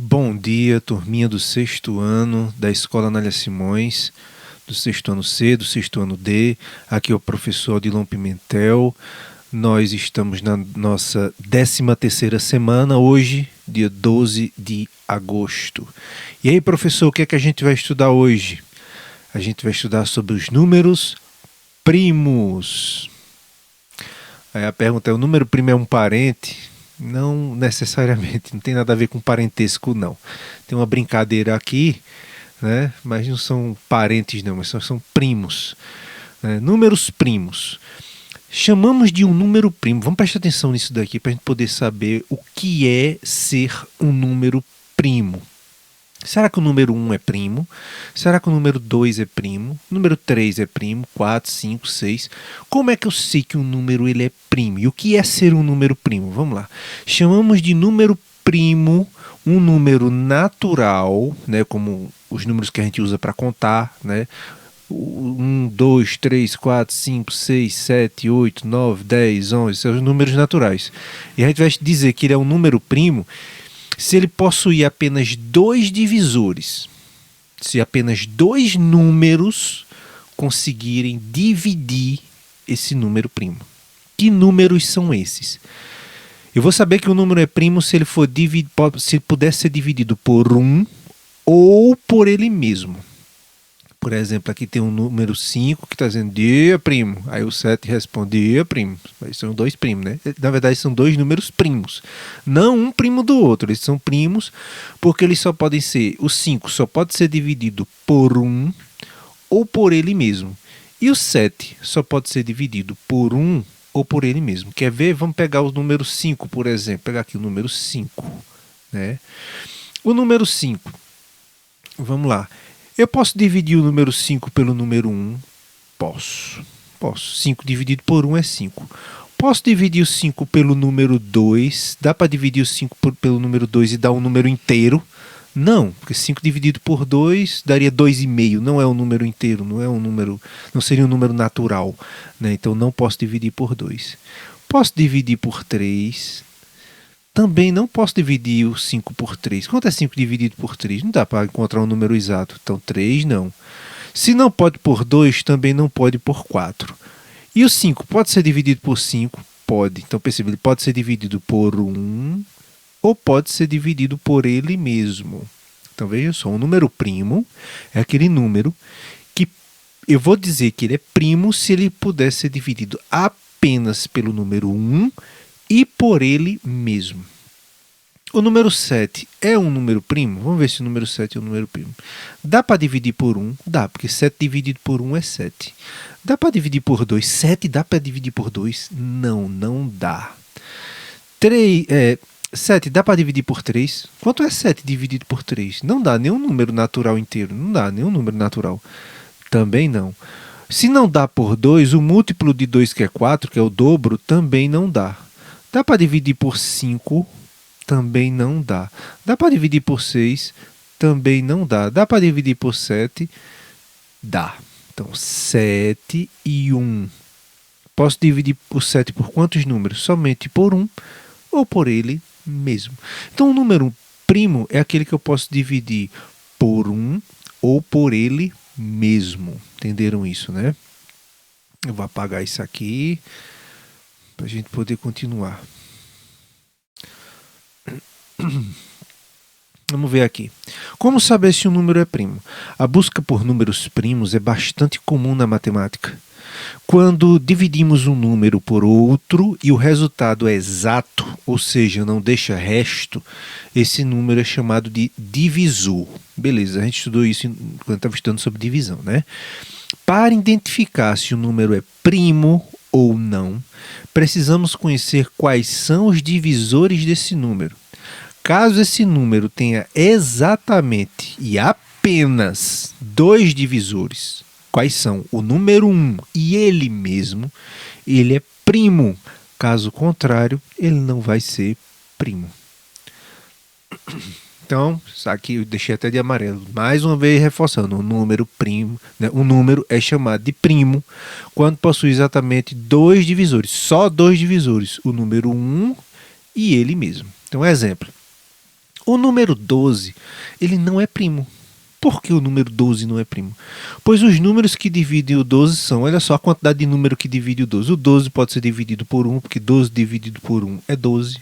Bom dia, turminha do sexto ano da Escola Anália Simões, do sexto ano C, do sexto ano D. Aqui é o professor Odilon Pimentel. Nós estamos na nossa 13ª semana, hoje, dia 12 de agosto. E aí, professor, o que é que a gente vai estudar hoje? A gente vai estudar sobre os números primos. Aí a pergunta é: o número primo é um parente? Não necessariamente, não tem nada a ver com parentesco, não. Tem uma brincadeira aqui, né? Mas não são parentes, não, mas são primos. Né? Números primos. Chamamos de um número primo. Vamos prestar atenção nisso daqui para a gente poder saber o que é ser um número primo. Será que o número 1 é primo? Será que o número 2 é primo? O número 3 é primo? 4, 5, 6. Como é que eu sei que um número ele é primo? E o que é ser um número primo? Vamos lá. Chamamos de número primo um número natural, né, como os números que a gente usa para contar, né? 1, 2, 3, 4, 5, 6, 7, 8, 9, 10, 11, são os números naturais. E a gente vai dizer que ele é um número primo se ele possuir apenas dois divisores, se apenas dois números conseguirem dividir esse número primo. Que números são esses? Eu vou saber que o número é primo se ele puder ser dividido por 1 ou por ele mesmo. Por exemplo, aqui tem um número 5 que está dizendo dia primo. Aí o 7 responde dia primo. Aí são dois primos, né? Na verdade, são dois números primos. Não um primo do outro. Eles são primos porque eles só podem ser... O 5 só pode ser dividido por 1 ou por ele mesmo. E o 7 só pode ser dividido por 1 ou por ele mesmo. Quer ver? Vamos pegar o número 5, por exemplo. Pegar aqui o número 5. Né? O número 5. Vamos lá. Eu posso dividir o número 5 pelo número 1? Posso. 5 dividido por 1 é 5. Posso dividir o 5 pelo número 2? Dá para dividir o 5 pelo número 2 e dar um número inteiro? Não, porque 5 dividido por 2 daria 2,5. Não é um número inteiro, não seria um número natural. Né? Então não posso dividir por 2. Posso dividir por 3? Também não posso dividir o 5 por 3. Quanto é 5 dividido por 3? Não dá para encontrar um número exato. Então 3 não. Se não pode por 2, também não pode por 4. E o 5 pode ser dividido por 5? Pode. Então perceba, ele pode ser dividido por 1 ou pode ser dividido por ele mesmo. Então veja só, um número primo é aquele número que eu vou dizer que ele é primo se ele puder ser dividido apenas pelo número 1 e por ele mesmo. O número 7 é um número primo? Vamos ver se o número 7 é um número primo. Dá para dividir por 1? Dá, porque 7 dividido por 1 é 7. Dá para dividir por 2? 7 dá para dividir por 2? Não, não dá. 7 dá para dividir por 3? Quanto é 7 dividido por 3? Não dá nenhum número natural inteiro. Não dá nenhum número natural. Também não. Se não dá por 2, o múltiplo de 2, que é 4, que é o dobro, também não dá. Dá para dividir por 5? Também não dá. Dá para dividir por 6? Também não dá. Dá para dividir por 7? Dá. Então, 7 e 1. Posso dividir o 7 por quantos números? Somente por 1 ou por ele mesmo. Então, o número primo é aquele que eu posso dividir por 1 ou por ele mesmo. Entenderam isso, né? Eu vou apagar isso aqui para a gente poder continuar. Vamos ver aqui. Como saber se um número é primo? A busca por números primos é bastante comum na matemática. Quando dividimos um número por outro e o resultado é exato, ou seja, não deixa resto, esse número é chamado de divisor. Beleza, a gente estudou isso quando estava estudando sobre divisão, né? Para identificar se o número é primo ou não, precisamos conhecer quais são os divisores desse número. Caso esse número tenha exatamente e apenas dois divisores, quais são o número 1 e ele mesmo, ele é primo. Caso contrário, ele não vai ser primo. Então, isso aqui eu deixei até de amarelo. Mais uma vez reforçando, o número primo, né? O número é chamado de primo quando possui exatamente dois divisores, só dois divisores, o número 1 e ele mesmo. Então, exemplo. O número 12, ele não é primo. Por que o número 12 não é primo? Pois os números que dividem o 12 são, olha só a quantidade de número que divide o 12. O 12 pode ser dividido por 1, porque 12 dividido por 1 é 12.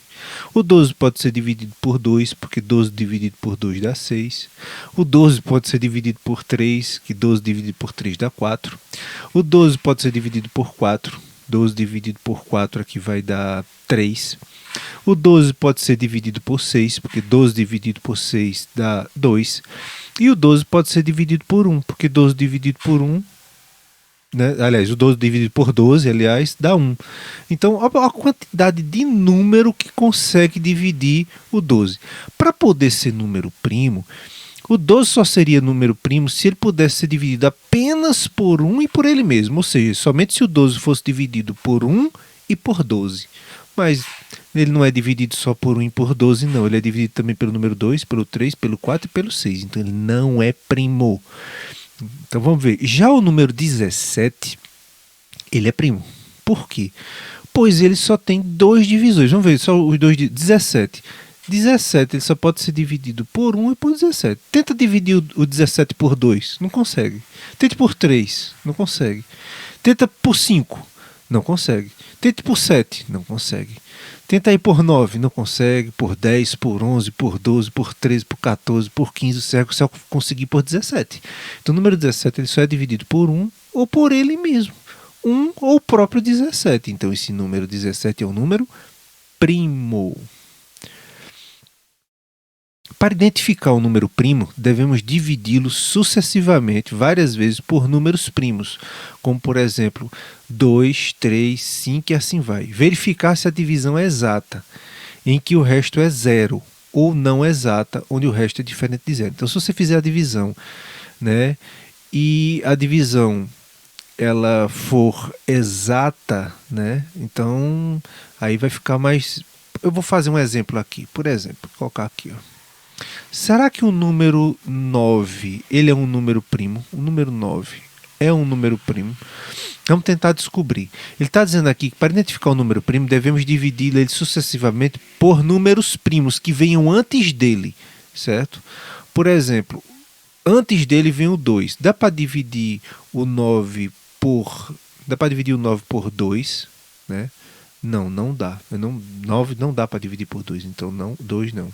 O 12 pode ser dividido por 2, porque 12 dividido por 2 dá 6. O 12 pode ser dividido por 3, que 12 dividido por 3 dá 4. O 12 pode ser dividido por 4. 12 dividido por 4 aqui vai dar 3. O 12 pode ser dividido por 6, porque 12 dividido por 6 dá 2. E o 12 pode ser dividido por 1, porque 12 dividido por 1, né? Aliás, o 12 dividido por 12, aliás, dá 1. Então, a quantidade de número que consegue dividir o 12. Para poder ser número primo, o 12 só seria número primo se ele pudesse ser dividido apenas por 1 e por ele mesmo. Ou seja, somente se o 12 fosse dividido por 1 e por 12. Mas ele não é dividido só por 1 e por 12, não. Ele é dividido também pelo número 2, pelo 3, pelo 4 e pelo 6. Então ele não é primo. Então vamos ver. Já o número 17, ele é primo. Por quê? Pois ele só tem 2 divisores. Vamos ver, só os dois de 17. 17 ele só pode ser dividido por 1 e por 17. Tenta dividir o 17 por 2. Não consegue. Tente por 3. Não consegue. Tenta por 5. Não consegue. Tente por 7. Não consegue. Tenta ir por 9. Não consegue. Por 10, por 11, por 12, por 13, por 14, por 15. Só conseguir por 17. Então o número 17 ele só é dividido por 1 ou por ele mesmo. 1 ou o próprio 17. Então esse número 17 é um número primo. Para identificar o número primo, devemos dividi-lo sucessivamente, várias vezes, por números primos, como por exemplo 2, 3, 5 e assim vai. Verificar se a divisão é exata, em que o resto é zero, ou não exata, onde o resto é diferente de zero. Então, se você fizer a divisão, né, e a divisão ela for exata, né, então aí vai ficar mais... Eu vou fazer um exemplo aqui. Por exemplo, vou colocar aqui, ó. Será que o número 9 ele é um número primo? O número 9 é um número primo? Vamos tentar descobrir. Ele está dizendo aqui que para identificar o número primo devemos dividir ele sucessivamente por números primos que venham antes dele, certo? Por exemplo, antes dele vem o 2. Dá para dividir o 9 por... Dá para dividir o 9 por 2, né? Não, não dá. 9 não dá para dividir por 2, então não, 2 não.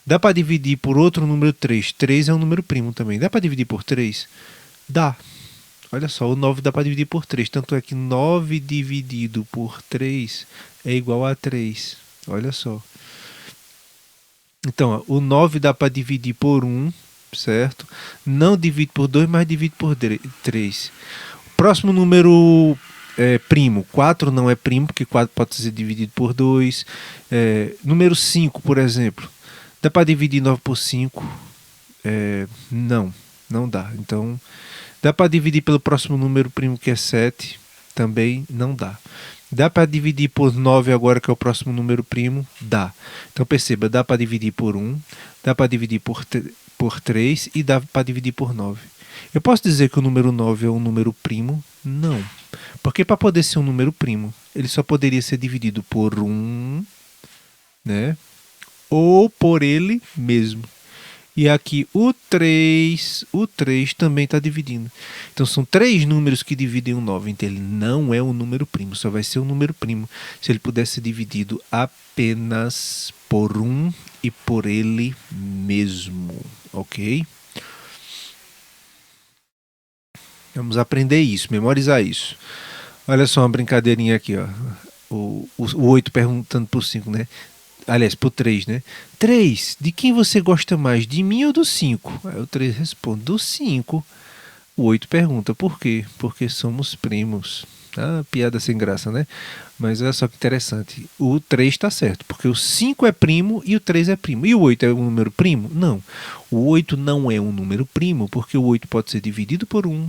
Dá para dividir por outro número 3. 3 é um número primo também. Dá para dividir por 3? Dá. Olha só, o 9 dá para dividir por 3. Tanto é que 9 dividido por 3 é igual a 3. Olha só. Então, ó, o 9 dá para dividir por 1, certo? Não divide por 2, mas divide por 3. Próximo número primo. 4 não é primo, porque 4 pode ser dividido por 2. Número 5, por exemplo. Dá para dividir 9 por 5? Não, não dá. Então, dá para dividir pelo próximo número primo, que é 7? Também não dá. Dá para dividir por 9 agora, que é o próximo número primo? Dá. Então, perceba, dá para dividir por 1, dá para dividir por 3 e dá para dividir por 9. Eu posso dizer que o número 9 é um número primo? Não. Porque para poder ser um número primo, ele só poderia ser dividido por 1, né? Ou por ele mesmo. E aqui o 3 também está dividindo. Então são 3 números que dividem o 9. Então ele não é um número primo, só vai ser um número primo se ele pudesse ser dividido apenas por 1 e por ele mesmo. Ok? Vamos aprender isso, memorizar isso. Olha só uma brincadeirinha aqui, ó. O 8 perguntando por 5, né? Aliás, por 3, né? 3, de quem você gosta mais, de mim ou do 5? Aí o 3 responde, do 5. O 8 pergunta, por quê? Porque somos primos. Ah, piada sem graça, né? Mas olha só que interessante. O 3 está certo, porque o 5 é primo e o 3 é primo. E o 8 é um número primo? Não. O 8 não é um número primo, porque o 8 pode ser dividido por 1.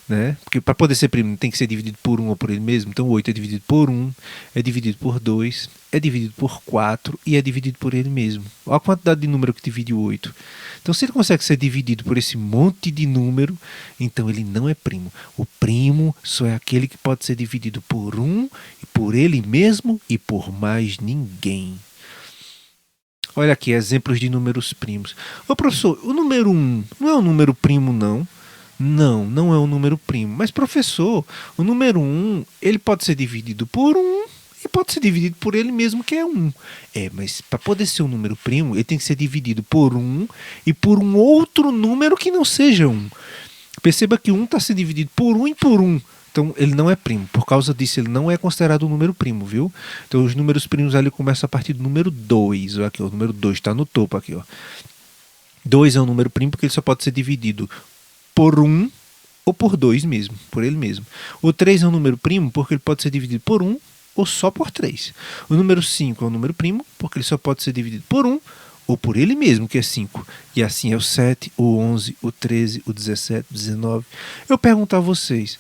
Né? Porque para poder ser primo tem que ser dividido por 1 ou por ele mesmo. Então o 8 é dividido por 1, é dividido por 2, é dividido por 4 e é dividido por ele mesmo. Olha a quantidade de número que divide o 8. Então se ele consegue ser dividido por esse monte de número, então ele não é primo. O primo só é aquele que pode ser dividido por 1, por ele mesmo e por mais ninguém. Olha aqui, exemplos de números primos. Ô professor, o número 1 não é um número primo, não? Não, não é um número primo. Mas professor, o número 1, ele pode ser dividido por 1 e pode ser dividido por ele mesmo, que é 1. Mas para poder ser um número primo, ele tem que ser dividido por 1 e por um outro número que não seja 1. Perceba que 1 está sendo dividido por 1 e por 1. Então ele não é primo. Por causa disso, ele não é considerado um número primo, viu? Então os números primos ali começam a partir do número 2. Olha aqui, o número 2 está no topo aqui, ó. 2 é um número primo porque ele só pode ser dividido por 1 ou por 2 mesmo, por ele mesmo. O 3 é um número primo porque ele pode ser dividido por 1 ou só por 3. O número 5 é um número primo porque ele só pode ser dividido por 1 ou por ele mesmo, que é 5. E assim é o 7, o 11, o 13, o 17, o 19. Eu pergunto a vocês,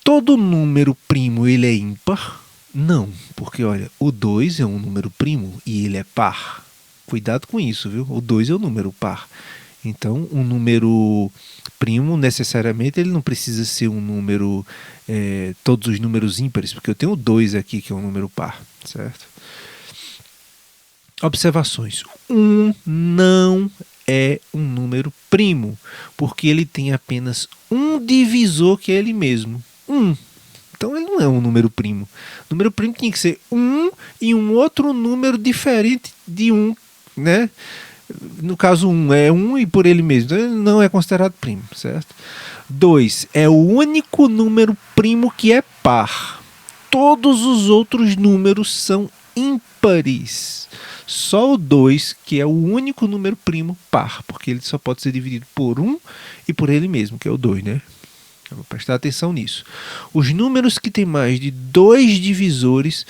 todo número primo ele é ímpar? Não, porque olha, o 2 é um número primo e ele é par. Cuidado com isso, viu? O 2 é um número par. Então, um número primo, necessariamente, ele não precisa ser um número, todos os números ímpares, porque eu tenho 2 aqui, que é um número par, certo? Observações. 1 não é um número primo, porque ele tem apenas um divisor, que é ele mesmo. 1. Então ele não é um número primo. O número primo tinha que ser 1 e um outro número diferente de 1, né? No caso 1 é 1 e por ele mesmo. Então ele não é considerado primo, certo? 2 é o único número primo que é par. Todos os outros números são ímpares. Só o 2, que é o único número primo par, porque ele só pode ser dividido por 1 e por ele mesmo, que é o 2, né? Eu vou prestar atenção nisso. Os números que têm mais de 2 divisores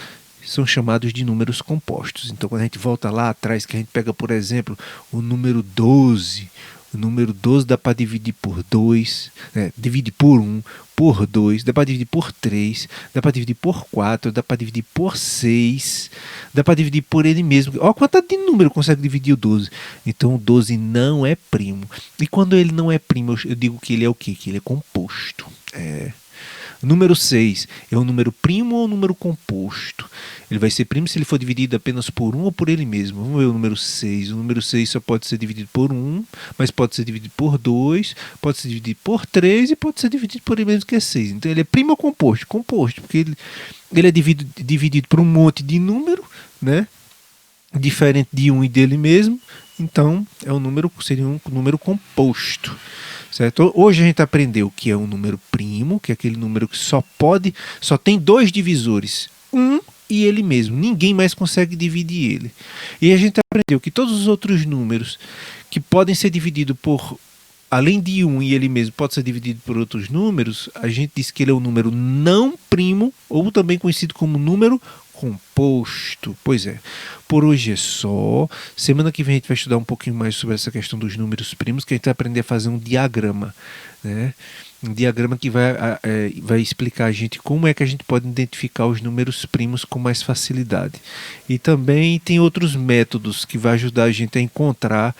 são chamados de números compostos. Então, quando a gente volta lá atrás, que a gente pega, por exemplo, o número 12, o número 12 dá para dividir por 2, divide por 1, por 2, dá para dividir por 3, dá para dividir por 4, dá para dividir por 6, dá para dividir por ele mesmo. Olha a quantidade de número consegue dividir o 12. Então, o 12 não é primo. E quando ele não é primo, eu digo que ele é o quê? Que ele é composto. Número 6 é um número primo ou um número composto? Ele vai ser primo se ele for dividido apenas por 1 ou por ele mesmo. Vamos ver o número 6. O número 6 só pode ser dividido por 1, mas pode ser dividido por 2, pode ser dividido por 3 e pode ser dividido por ele mesmo, que é 6. Então ele é primo ou composto? Composto, porque ele é dividido por um monte de número, né? Diferente de 1 e dele mesmo. Então seria um número composto. Certo? Hoje a gente aprendeu que é um número primo, que é aquele número que só tem 2 divisores, 1 e ele mesmo, ninguém mais consegue dividir ele. E a gente aprendeu que todos os outros números que podem ser divididos por, além de 1 e ele mesmo, pode ser dividido por outros números, a gente diz que ele é um número não primo, ou também conhecido como número composto. Pois é, por hoje é só. Semana que vem a gente vai estudar um pouquinho mais sobre essa questão dos números primos, que a gente vai aprender a fazer um diagrama, né? Um diagrama que vai explicar a gente como é que a gente pode identificar os números primos com mais facilidade. E também tem outros métodos que vai ajudar a gente a encontrar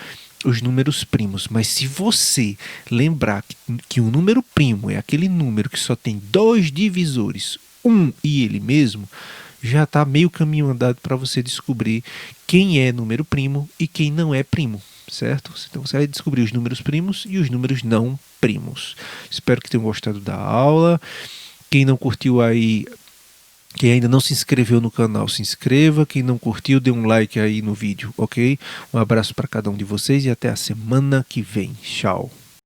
os números primos. Mas se você lembrar que um número primo é aquele número que só tem 2 divisores, 1 e ele mesmo, já está meio caminho andado para você descobrir quem é número primo e quem não é primo, certo? Então você vai descobrir os números primos e os números não primos. Espero que tenham gostado da aula. Quem não curtiu aí, quem ainda não se inscreveu no canal, se inscreva. Quem não curtiu, dê um like aí no vídeo, ok? Um abraço para cada um de vocês e até a semana que vem. Tchau!